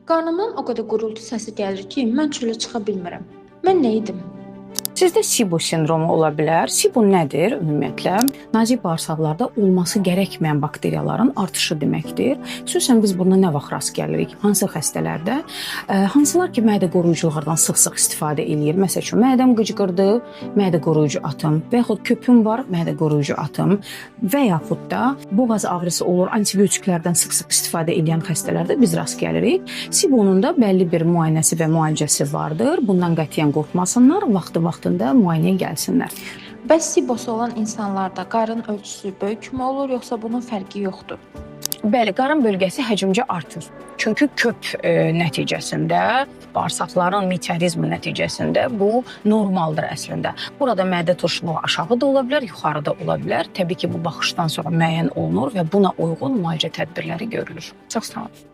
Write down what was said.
Qarnımdan o qədər gurultu səsi gəlir ki, mən çölə çıxa bilmirəm. Mən nə edim? Sizdə SIBO sindromu ola bilər. SIBO nədir ümumiyyətlə? Nazik bağırsaqlarda olması gərəkməyən bakteriyaların artışı deməkdir. Xüsusən biz buna nə vaxt rast gəlirik? Hansı xəstələrdə? Hansılar ki, mədə qoruyuculardan sıx-sıx istifadə eləyir? Məsəl üçün, mədəm qıcqırdı, mədə qoruyucu atım və yaxud köpüm var, mədə qoruyucu atım və yaxud da boğaz ağrısı olur, antibiotiklərdən sıx-sıx istifadə edən xəstələrdə biz rast gəlirik. SIBO-nun da bəlli bir müayinəsi və müalicəsi vardır. Bundan qətiyyən qorxmasınlar, vaxtı-vaxtında müayinəyə gəlsinlər. Bəs SIBO-su olan insanlarda qarın ölçüsü böyükmü olur, yoxsa bunun fərqi yoxdur? Bəli, qarın bölgəsi həcmcə artır. Çünki köp nəticəsində, bağırsaqların meteorizmi nəticəsində bu normaldır əslində. Burada mədə turşuluğu aşağı da ola bilər, yuxarı da ola bilər. Təbii ki, bu baxışdan sonra müəyyən olunur və buna uyğun müalicə tədbirləri görülür. Çox sağ olun.